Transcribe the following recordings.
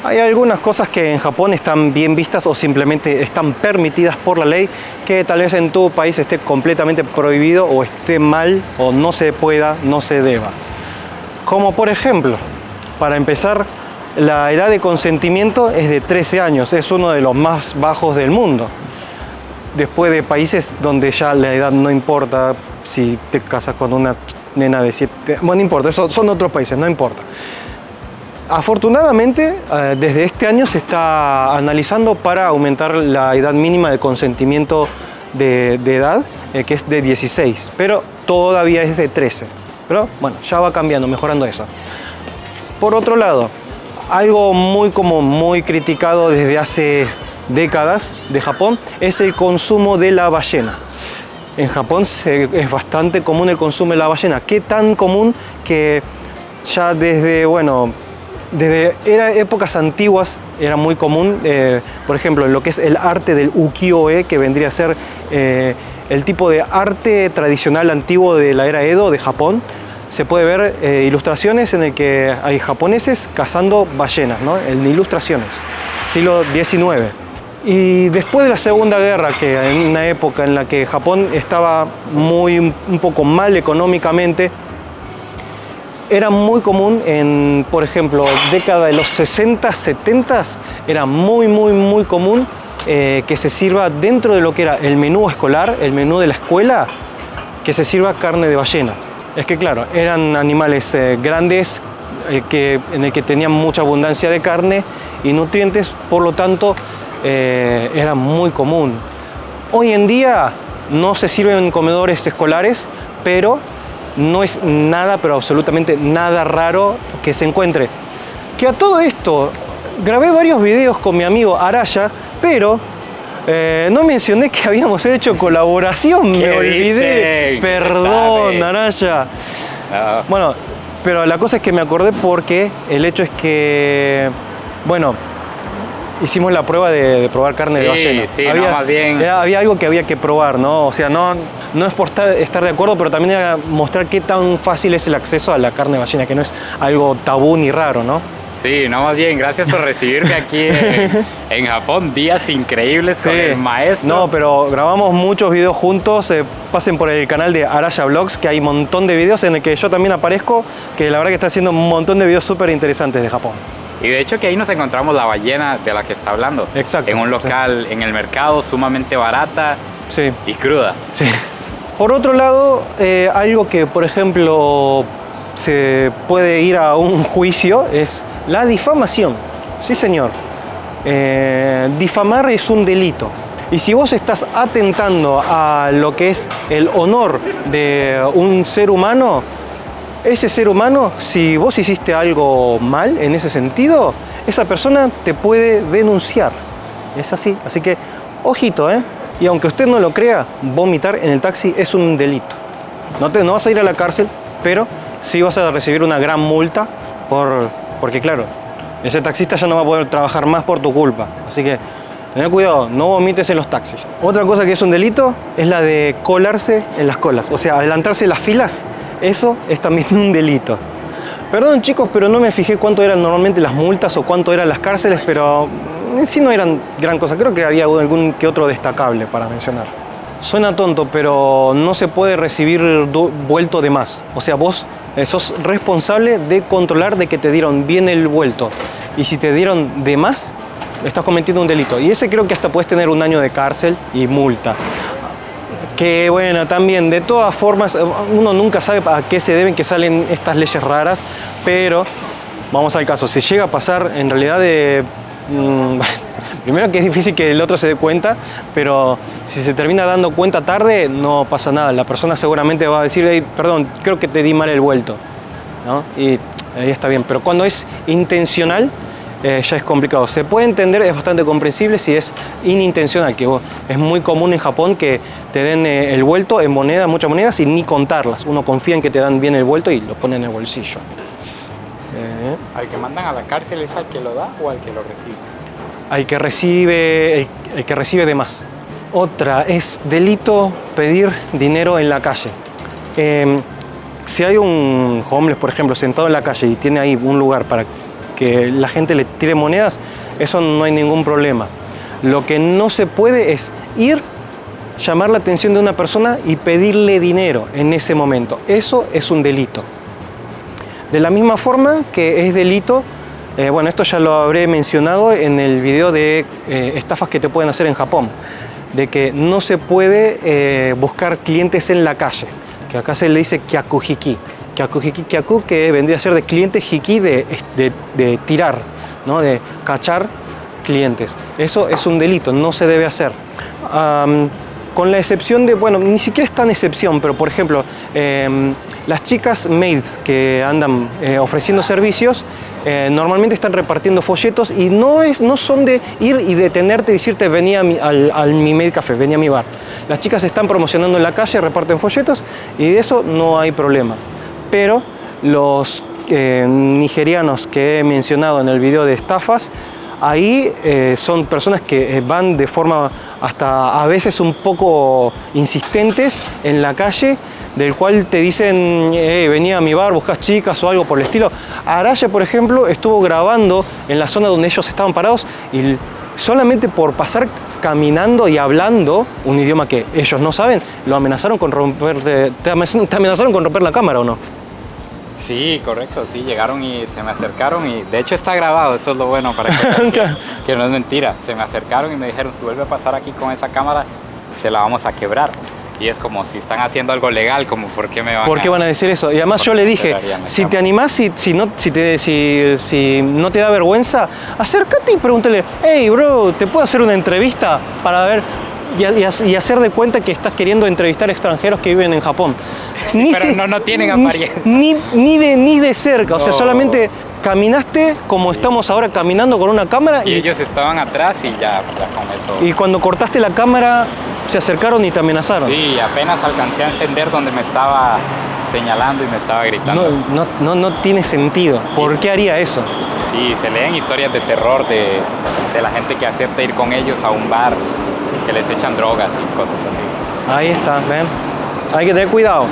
Hay algunas cosas que en Japón están bien vistas o simplemente están permitidas por la ley, que tal vez en tu país esté completamente prohibido o esté mal o no se pueda, no se deba. Como por ejemplo, para empezar, la edad de consentimiento es de 13 años, es uno de los más bajos del mundo. Después de países donde ya la edad no importa, si te casas con una nena de 7, bueno, no importa, son otros países, no importa. Afortunadamente, desde este año se está analizando para aumentar la edad mínima de consentimiento de edad, que es de 16, pero todavía es de 13. Pero bueno, ya va cambiando, mejorando eso. Por otro lado, algo muy criticado desde hace décadas de Japón es el consumo de la ballena. En Japón es bastante común el consumo de la ballena. ¿Qué tan común? Que ya desde épocas antiguas era muy común, por ejemplo, lo que es el arte del ukiyo-e, que vendría a ser el tipo de arte tradicional antiguo de la era Edo de Japón. Se puede ver ilustraciones en el que hay japoneses cazando ballenas, ¿no? En ilustraciones, siglo XIX. Y después de la Segunda Guerra, que en una época en la que Japón estaba un poco mal económicamente, era muy común por ejemplo, década de los 60, 70, era muy común que se sirva dentro de lo que era el menú escolar, el menú de la escuela, que se sirva carne de ballena. Es que claro, eran animales grandes en el que tenían mucha abundancia de carne y nutrientes, por lo tanto era muy común. Hoy en día no se sirven en comedores escolares, pero no es nada, pero absolutamente nada raro que se encuentre. Que a todo esto, grabé varios videos con mi amigo Araya, pero no mencioné que habíamos hecho colaboración, me olvidé. Perdón, Araya. No. Bueno, pero la cosa es que me acordé porque el hecho es que, bueno, hicimos la prueba de probar carne de ballena. Sí, más bien. Había algo que había que probar, ¿no? O sea, no es por estar de acuerdo, pero también era mostrar qué tan fácil es el acceso a la carne de ballena, que no es algo tabú ni raro, ¿no? Sí, más bien, gracias por recibirme aquí en Japón, días increíbles con el maestro. No, pero grabamos muchos videos juntos, pasen por el canal de Araya Vlogs, que hay un montón de videos en el que yo también aparezco, que la verdad que está haciendo un montón de videos súper interesantes de Japón. Y de hecho que ahí nos encontramos la ballena de la que está hablando. Exacto. En un local, en el mercado, sumamente barata y cruda. Sí. Por otro lado, algo que, por ejemplo, se puede ir a un juicio es la difamación. Sí, señor. Difamar es un delito. Y si vos estás atentando a lo que es el honor de un ser humano, ese ser humano, si vos hiciste algo mal en ese sentido, esa persona te puede denunciar. Es así. Así que, ojito, ¿eh? Y aunque usted no lo crea, vomitar en el taxi es un delito. No vas a ir a la cárcel, pero sí vas a recibir una gran multa porque, claro, ese taxista ya no va a poder trabajar más por tu culpa. Así que, tener cuidado, no vomites en los taxis. Otra cosa que es un delito es la de colarse en las colas. O sea, adelantarse en las filas, eso es también un delito. Perdón, chicos, pero no me fijé cuánto eran normalmente las multas o cuánto eran las cárceles, pero en sí no eran gran cosa. Creo que había algún que otro destacable para mencionar. Suena tonto, pero no se puede recibir vuelto de más. O sea, vos sos responsable de controlar de que te dieron bien el vuelto. Y si te dieron de más, estás cometiendo un delito. Y ese creo que hasta puedes tener 1 año de cárcel y multa. Que bueno, también, de todas formas, uno nunca sabe a qué se deben que salen estas leyes raras, pero vamos al caso. Si llega a pasar, en realidad, primero que es difícil que el otro se dé cuenta, pero si se termina dando cuenta tarde, no pasa nada. La persona seguramente va a decir, hey, perdón, creo que te di mal el vuelto, ¿no? Y ahí está bien. Pero cuando es intencional, ya es complicado. Se puede entender, es bastante comprensible si es inintencional, que es muy común en Japón que te den el vuelto en moneda, muchas monedas, y ni contarlas. Uno confía en que te dan bien el vuelto y lo ponen en el bolsillo. ¿Al que mandan a la cárcel es al que lo da o al que lo recibe? Al que recibe de más. Otra es delito pedir dinero en la calle. Si hay un homeless, por ejemplo, sentado en la calle y tiene ahí un lugar para que la gente le tire monedas, eso no hay ningún problema. Lo que no se puede es ir, llamar la atención de una persona y pedirle dinero en ese momento. Eso es un delito. De la misma forma que es delito, bueno, esto ya lo habré mencionado en el video de estafas que te pueden hacer en Japón, de que no se puede buscar clientes en la calle, que acá se le dice kyakuhiki. Kyaku, que vendría a ser de cliente, hiki de tirar, ¿no? De cachar clientes. Eso es un delito, no se debe hacer. Con la excepción de, bueno, ni siquiera es tan excepción, pero por ejemplo, las chicas maids que andan ofreciendo servicios, normalmente están repartiendo folletos y no son de ir y detenerte y decirte vení a mi maid café, vení a mi bar. Las chicas están promocionando en la calle, reparten folletos y de eso no hay problema. Pero los nigerianos que he mencionado en el video de estafas, ahí son personas que van de forma hasta a veces un poco insistentes en la calle, del cual te dicen, vení a mi bar, buscas chicas o algo por el estilo. Araya, por ejemplo, estuvo grabando en la zona donde ellos estaban parados y solamente por pasar caminando y hablando un idioma que ellos no saben, lo amenazaron con romper, te amenazaron con romper la cámara, ¿o no? Sí, correcto, sí, llegaron y se me acercaron y de hecho está grabado, eso es lo bueno para que no es mentira. Se me acercaron y me dijeron, si vuelve a pasar aquí con esa cámara, se la vamos a quebrar. Y es como si están haciendo algo legal, como ¿por qué me van ¿Por qué van a decir eso? Y además yo le dije, si te animás, si no te da vergüenza, acércate y pregúntale, hey bro, ¿te puedo hacer una entrevista para ver y hacer de cuenta que estás queriendo entrevistar extranjeros que viven en Japón? Sí, pero no tienen apariencia. Ni de cerca, o sea, solamente caminaste como estamos ahora caminando con una cámara. Y ellos estaban atrás y ya con eso. Y cuando cortaste la cámara, se acercaron y te amenazaron. Sí, apenas alcancé a encender donde me estaba señalando y me estaba gritando. No tiene sentido. ¿Por qué haría eso? Sí, se leen historias de terror de la gente que acepta ir con ellos a un bar, que les echan drogas y cosas así. Ahí está, ven. Hay que tener cuidado.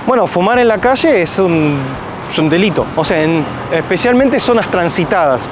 Bueno, fumar en la calle es un delito, o sea, especialmente zonas transitadas.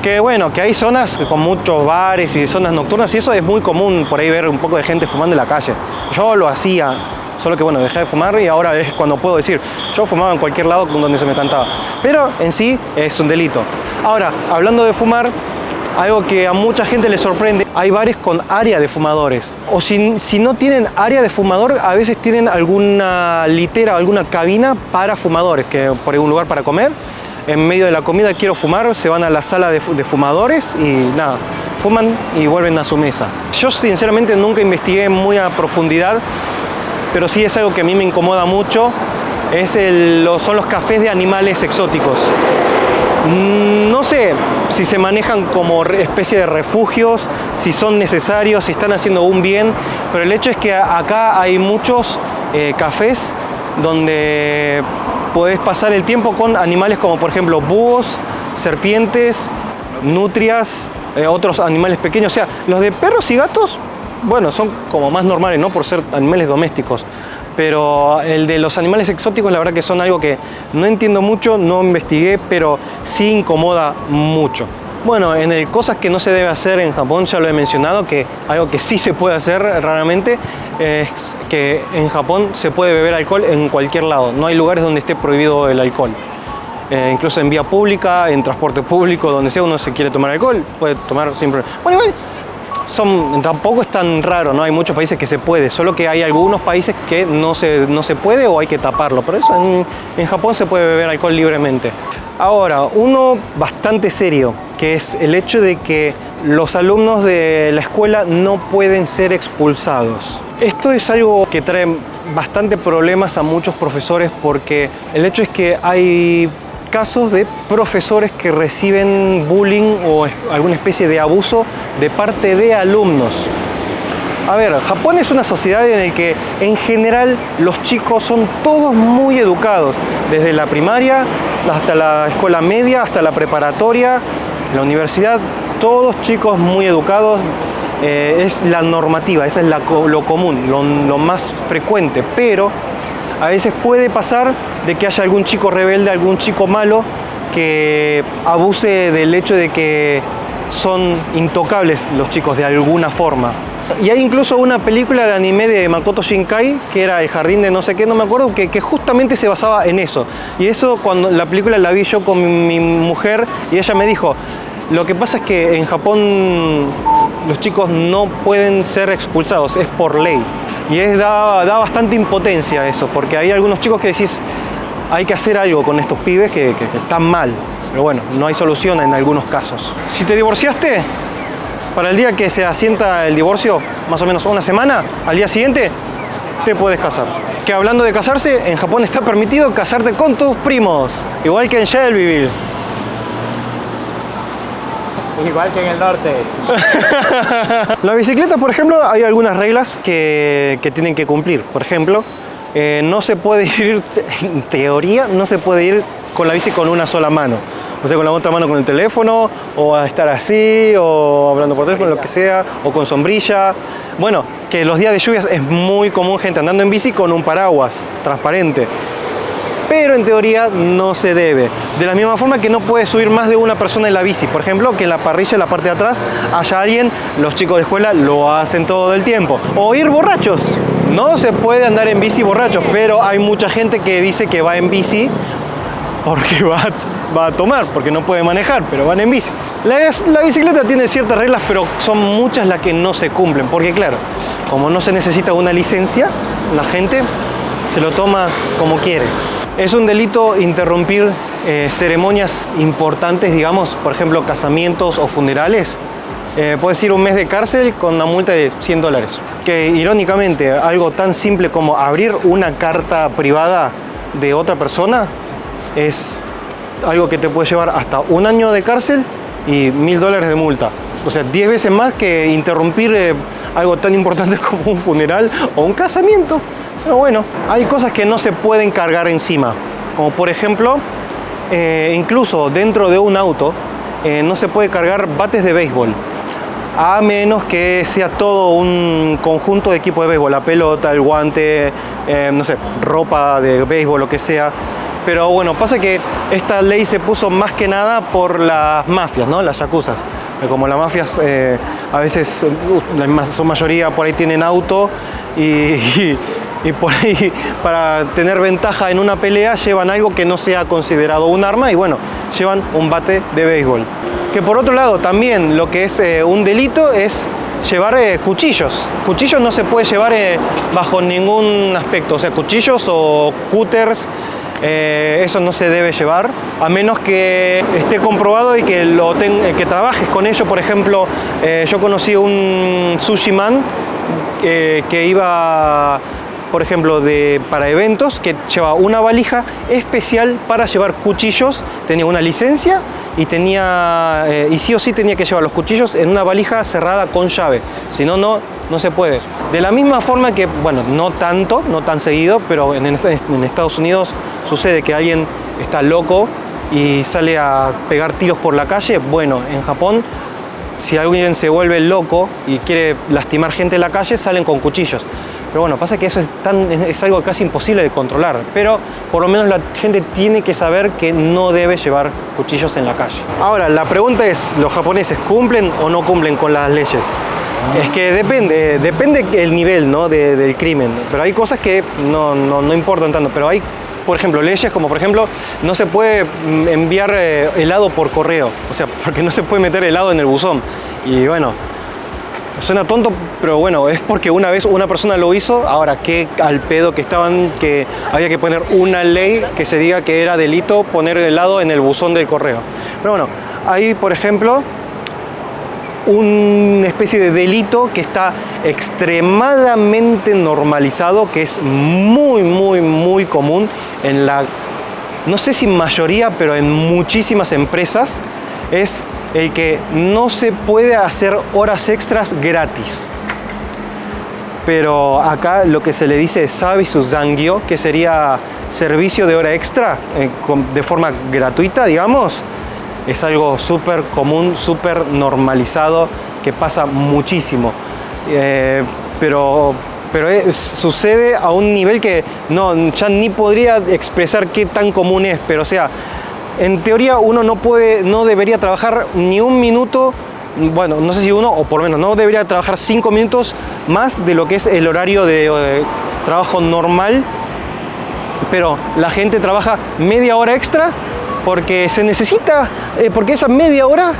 Que bueno, que hay zonas con muchos bares y zonas nocturnas y eso es muy común por ahí ver un poco de gente fumando en la calle. Yo lo hacía, solo que bueno, dejé de fumar y ahora es cuando puedo decir, yo fumaba en cualquier lado donde se me cantaba. Pero en sí es un delito. Ahora, hablando de fumar, algo que a mucha gente le sorprende, hay bares con área de fumadores. O si no tienen área de fumador, a veces tienen alguna litera, alguna cabina para fumadores, que por algún lugar para comer. En medio de la comida quiero fumar, se van a la sala de fumadores y nada, fuman y vuelven a su mesa. Yo sinceramente nunca investigué muy a profundidad, pero sí es algo que a mí me incomoda mucho, son los cafés de animales exóticos. No sé si se manejan como especie de refugios, si son necesarios, si están haciendo un bien, pero el hecho es que acá hay muchos cafés donde podés pasar el tiempo con animales como por ejemplo búhos, serpientes, nutrias, otros animales pequeños. O sea, los de perros y gatos, bueno, son como más normales, ¿no? Por ser animales domésticos. Pero el de los animales exóticos, la verdad que son algo que no entiendo mucho, no investigué, pero sí incomoda mucho. Bueno, cosas que no se debe hacer en Japón, ya lo he mencionado, que algo que sí se puede hacer raramente es que en Japón se puede beber alcohol en cualquier lado. No hay lugares donde esté prohibido el alcohol. Incluso en vía pública, en transporte público, donde sea uno se quiere tomar alcohol, puede tomar siempre. Bueno, igual tampoco es tan raro, ¿no? Hay muchos países que se puede, solo que hay algunos países que no se puede o hay que taparlo. Pero eso en Japón se puede beber alcohol libremente. Ahora, uno bastante serio, que es el hecho de que los alumnos de la escuela no pueden ser expulsados. Esto es algo que trae bastante problemas a muchos profesores porque el hecho es que hay casos de profesores que reciben bullying o alguna especie de abuso de parte de alumnos. A ver, Japón es una sociedad en la que en general los chicos son todos muy educados, desde la primaria hasta la escuela media, hasta la preparatoria, la universidad, todos chicos muy educados. Es la normativa, esa es lo común, lo más frecuente, pero a veces puede pasar de que haya algún chico rebelde, algún chico malo que abuse del hecho de que son intocables los chicos de alguna forma. Y hay incluso una película de anime de Makoto Shinkai, que era El jardín de no sé qué, no me acuerdo, que justamente se basaba en eso. Y eso, cuando la película la vi yo con mi mujer, y ella me dijo, lo que pasa es que en Japón los chicos no pueden ser expulsados, es por ley. Y da bastante impotencia eso, porque hay algunos chicos que decís, hay que hacer algo con estos pibes que están mal. Pero bueno, no hay solución en algunos casos. Si te divorciaste, para el día que se asienta el divorcio, más o menos una semana, al día siguiente te puedes casar. Que hablando de casarse, en Japón está permitido casarte con tus primos, igual que en Shelbyville. Igual que en el norte. La bicicleta, por ejemplo, hay algunas reglas que tienen que cumplir. Por ejemplo, no se puede ir, en teoría, no se puede ir con la bici con una sola mano. O sea, con la otra mano con el teléfono, o a estar así, o hablando por teléfono, lo que sea, o con sombrilla. Bueno, que los días de lluvias es muy común gente andando en bici con un paraguas transparente. Pero en teoría no se debe. De la misma forma que no puede subir más de una persona en la bici. Por ejemplo, que en la parrilla, en la parte de atrás, haya alguien, los chicos de escuela lo hacen todo el tiempo. O ir borrachos. No se puede andar en bici borrachos, pero hay mucha gente que dice que va en bici porque va a tomar, porque no puede manejar, pero van en bici. La bicicleta tiene ciertas reglas, pero son muchas las que no se cumplen, porque claro, como no se necesita una licencia, la gente se lo toma como quiere. Es un delito interrumpir ceremonias importantes, digamos, por ejemplo, casamientos o funerales. Puedes ir un mes de cárcel con una multa de $100. Que irónicamente, algo tan simple como abrir una carta privada de otra persona es algo que te puede llevar hasta 1 año de cárcel y $1000 de multa. O sea, 10 veces más que interrumpir algo tan importante como un funeral o un casamiento. Pero bueno, hay cosas que no se pueden cargar encima. Como por ejemplo, incluso dentro de un auto no se puede cargar bates de béisbol. A menos que sea todo un conjunto de equipo de béisbol. La pelota, el guante, no sé, ropa de béisbol, lo que sea. Pero bueno, pasa que esta ley se puso más que nada por las mafias, ¿no? Las yakuzas. Como las mafias a veces, su mayoría por ahí tienen auto y por ahí para tener ventaja en una pelea llevan algo que no sea considerado un arma y bueno, llevan un bate de béisbol. Que por otro lado también lo que es un delito es llevar cuchillos. Cuchillos no se puede llevar bajo ningún aspecto, o sea, cuchillos o cúters. Eso no se debe llevar a menos que esté comprobado y que trabajes con ello. Por ejemplo, yo conocí un sushi man que iba, por ejemplo, para eventos, que llevaba una valija especial para llevar cuchillos. Tenía una licencia y sí o sí tenía que llevar los cuchillos en una valija cerrada con llave. Si no, no se puede. De la misma forma que, bueno, no tan seguido, pero en Estados Unidos sucede que alguien está loco y sale a pegar tiros por la calle. Bueno, en Japón, si alguien se vuelve loco y quiere lastimar gente en la calle, salen con cuchillos. Pero bueno, pasa que eso es algo casi imposible de controlar. Pero por lo menos la gente tiene que saber que no debe llevar cuchillos en la calle. Ahora, la pregunta es, ¿los japoneses cumplen o no cumplen con las leyes? Es que depende el nivel, ¿no? del crimen. Pero hay cosas que no importan tanto. Pero hay, por ejemplo, leyes como, por ejemplo, no se puede enviar helado por correo. O sea, porque no se puede meter helado en el buzón. Y bueno, suena tonto, pero bueno, es porque una vez una persona lo hizo. Ahora, qué al pedo que había que poner una ley que se diga que era delito poner helado en el buzón del correo. Pero bueno, hay, por ejemplo, una especie de delito que está extremadamente normalizado, que es muy común en no sé si mayoría, pero en muchísimas empresas, es el que no se puede hacer horas extras gratis. Pero acá lo que se le dice es sabisu zangyo, que sería servicio de hora extra de forma gratuita, digamos. Es algo súper común, súper normalizado, que pasa muchísimo. Pero sucede a un nivel que ya ni podría expresar qué tan común es. Pero o sea, en teoría uno no debería trabajar ni un minuto, bueno, no sé si uno, o por lo menos no debería trabajar 5 minutos más de lo que es el horario de trabajo normal, pero la gente trabaja media hora extra porque se necesita, porque esa media hora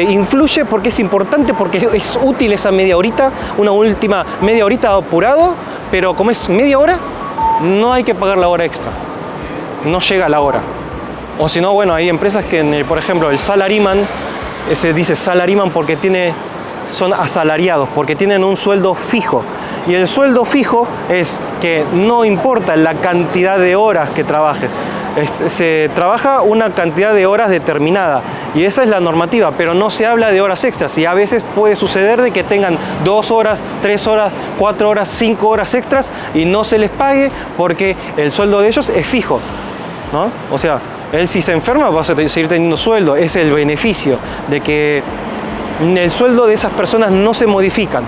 influye, porque es importante, porque es útil esa media horita, una última media horita apurado, pero como es media hora, no hay que pagar la hora extra, no llega la hora. O si no, bueno, hay empresas que, por ejemplo, el salaryman, se dice salaryman porque son asalariados, porque tienen un sueldo fijo. Y el sueldo fijo es que no importa la cantidad de horas que trabajes, se trabaja una cantidad de horas determinada y esa es la normativa, pero no se habla de horas extras y a veces puede suceder de que tengan 2 horas, 3 horas, 4 horas, 5 horas extras y no se les pague porque el sueldo de ellos es fijo, ¿no? O sea, él si se enferma va a seguir teniendo sueldo, es el beneficio de que el sueldo de esas personas no se modifican.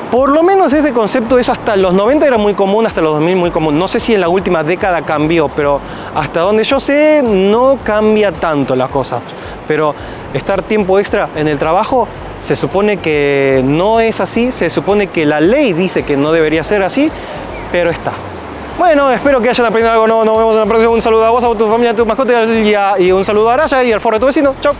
Por lo menos ese concepto es hasta los 90 era muy común, hasta los 2000 muy común. No sé si en la última década cambió, pero hasta donde yo sé no cambia tanto la cosa. Pero estar tiempo extra en el trabajo se supone que no es así, se supone que la ley dice que no debería ser así, pero está. Bueno, espero que hayan aprendido algo nuevo. Nos vemos en la próxima. Un saludo a vos, a tu familia, a tu mascota y un saludo a Araya y al foro de tu vecino. Chao.